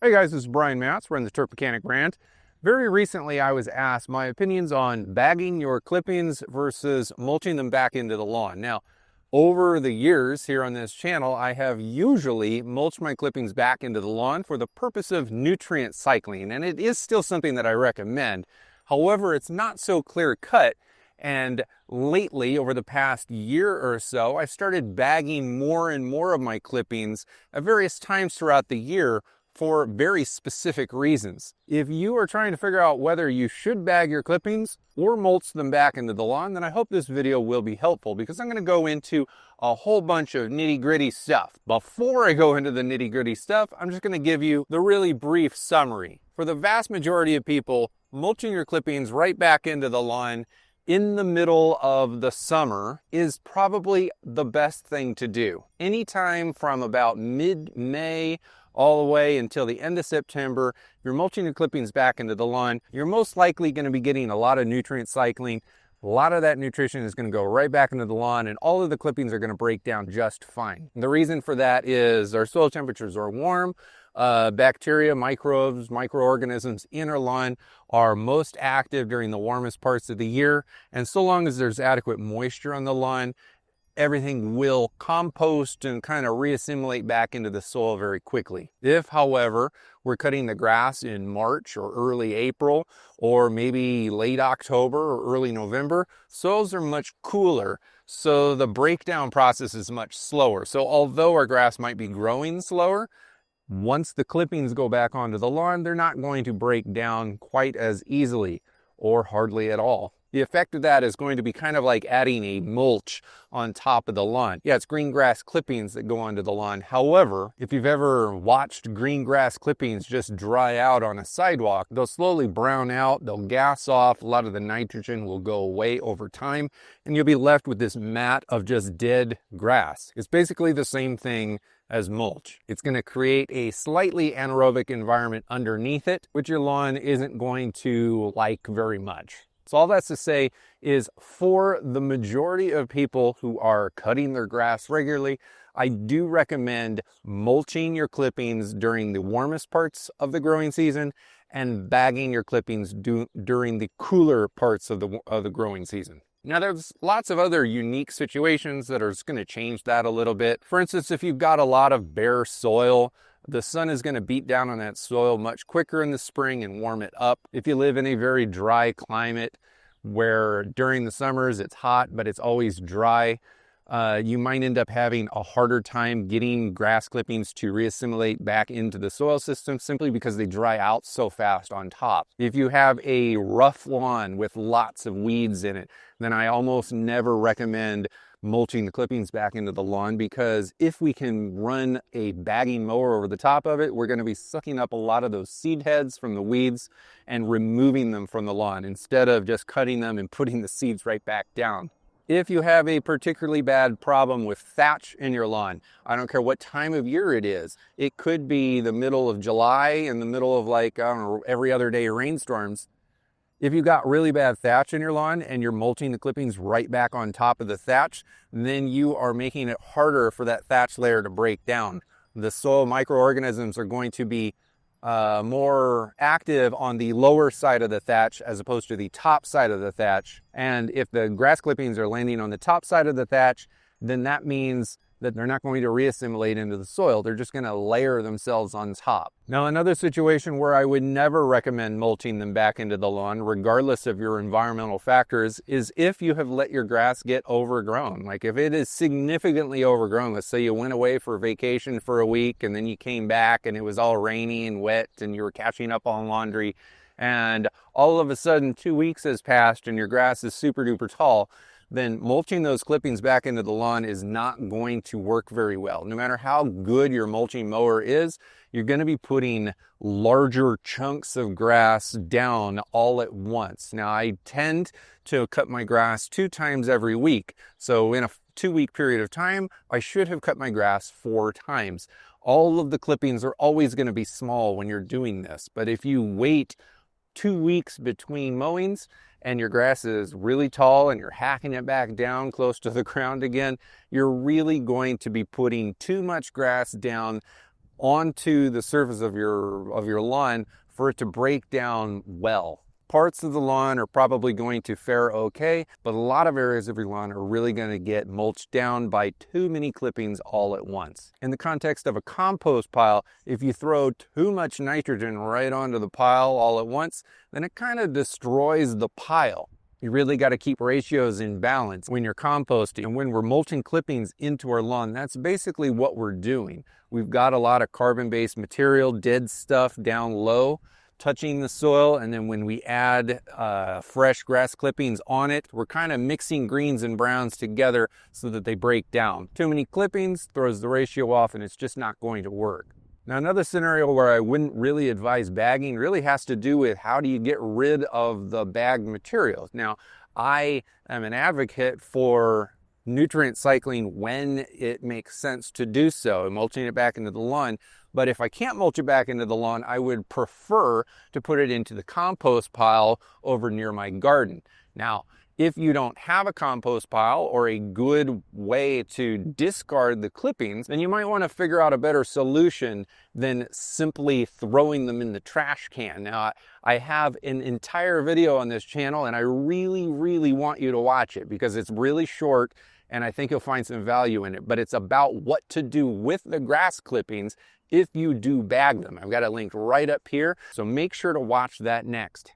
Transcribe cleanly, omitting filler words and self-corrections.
Hey guys, this is Brian Matz. We're in the Turf Mechanic brand. Very recently, I was asked my opinions on bagging your clippings versus mulching them back into the lawn. Now, over the years here on this channel, I have usually mulched my clippings back into the lawn for the purpose of nutrient cycling, and it is still something that I recommend. However, it's not so clear cut. And lately, over the past year or so, I've started bagging more and more of my clippings at various times throughout the year for very specific reasons. If you are trying to figure out whether you should bag your clippings or mulch them back into the lawn, then I hope this video will be helpful because I'm going to go into a whole bunch of nitty-gritty stuff. Before I go into the nitty-gritty stuff, I'm just going to give you the really brief summary. For the vast majority of people, mulching your clippings right back into the lawn in the middle of the summer is probably the best thing to do. Anytime from about mid-May all the way until the end of September, you're mulching your clippings back into the lawn, you're most likely going to be getting a lot of nutrient cycling. A lot of that nutrition is going to go right back into the lawn, and all of the clippings are going to break down just fine. And the reason for that is our soil temperatures are warm. Bacteria, microbes, microorganisms in our lawn are most active during the warmest parts of the year. And so long as there's adequate moisture on the lawn, everything will compost and kind of reassimilate back into the soil very quickly. If, however, we're cutting the grass in March or early April, or maybe late October or early November, soils are much cooler, so the breakdown process is much slower. So although our grass might be growing slower, once the clippings go back onto the lawn, they're not going to break down quite as easily or hardly at all. The effect of that is going to be kind of like adding a mulch on top of the lawn. Yeah, it's green grass clippings that go onto the lawn. However, if you've ever watched green grass clippings just dry out on a sidewalk, they'll slowly brown out, they'll gas off, a lot of the nitrogen will go away over time, and you'll be left with this mat of just dead grass. It's basically the same thing as mulch. It's going to create a slightly anaerobic environment underneath it, which your lawn isn't going to like very much. So all that's to say is, for the majority of people who are cutting their grass regularly, I do recommend mulching your clippings during the warmest parts of the growing season and bagging your clippings during the cooler parts of the growing season. Now, there's lots of other unique situations that are going to change that a little bit. For instance, if you've got a lot of bare soil, the sun is going to beat down on that soil much quicker in the spring and warm it up. If you live in a very dry climate where during the summers it's hot but it's always dry, you might end up having a harder time getting grass clippings to reassimilate back into the soil system simply because they dry out so fast on top. If you have a rough lawn with lots of weeds in it, then I almost never recommend mulching the clippings back into the lawn, because if we can run a bagging mower over the top of it, we're going to be sucking up a lot of those seed heads from the weeds and removing them from the lawn instead of just cutting them and putting the seeds right back down. If you have a particularly bad problem with thatch in your lawn, I don't care what time of year it is. It could be the middle of July, in the middle of, like, I don't know, every other day rainstorms. If you've got really bad thatch in your lawn and you're mulching the clippings right back on top of the thatch, then you are making it harder for that thatch layer to break down. The soil microorganisms are going to be more active on the lower side of the thatch as opposed to the top side of the thatch. And if the grass clippings are landing on the top side of the thatch, then that means that they're not going to reassimilate into the soil. They're just going to layer themselves on top. Now, another situation where I would never recommend mulching them back into the lawn, regardless of your environmental factors, is if you have let your grass get overgrown. Like if it is significantly overgrown, let's say you went away for vacation for a week and then you came back and it was all rainy and wet and you were catching up on laundry, and all of a sudden 2 weeks has passed and your grass is super duper tall, then mulching those clippings back into the lawn is not going to work very well. No matter how good your mulching mower is, you're going to be putting larger chunks of grass down all at once. Now, I tend to cut my grass 2 times every week. So in a 2-week period of time, I should have cut my grass 4 times. All of the clippings are always going to be small when you're doing this. But if you wait 2 weeks between mowings and your grass is really tall and you're hacking it back down close to the ground again, you're really going to be putting too much grass down onto the surface of your lawn for it to break down well. Parts of the lawn are probably going to fare okay, but a lot of areas of your lawn are really going to get mulched down by too many clippings all at once. In the context of a compost pile, if you throw too much nitrogen right onto the pile all at once, then it kind of destroys the pile. You really got to keep ratios in balance when you're composting. And when we're mulching clippings into our lawn, that's basically what we're doing. We've got a lot of carbon-based material, dead stuff down low, touching the soil, and then when we add fresh grass clippings on it, we're kind of mixing greens and browns together so that they break down. Too many clippings throws the ratio off, and it's just not going to work. Now, another scenario where I wouldn't really advise bagging really has to do with how do you get rid of the bagged materials. Now, I am an advocate for nutrient cycling when it makes sense to do so, and mulching it back into the lawn. But if I can't mulch it back into the lawn, I would prefer to put it into the compost pile over near my garden. Now, if you don't have a compost pile or a good way to discard the clippings, then you might want to figure out a better solution than simply throwing them in the trash can. Now, I have an entire video on this channel, and I really, really want you to watch it because it's really short and I think you'll find some value in it. But it's about what to do with the grass clippings if you do bag them. I've got a link right up here, so make sure to watch that next.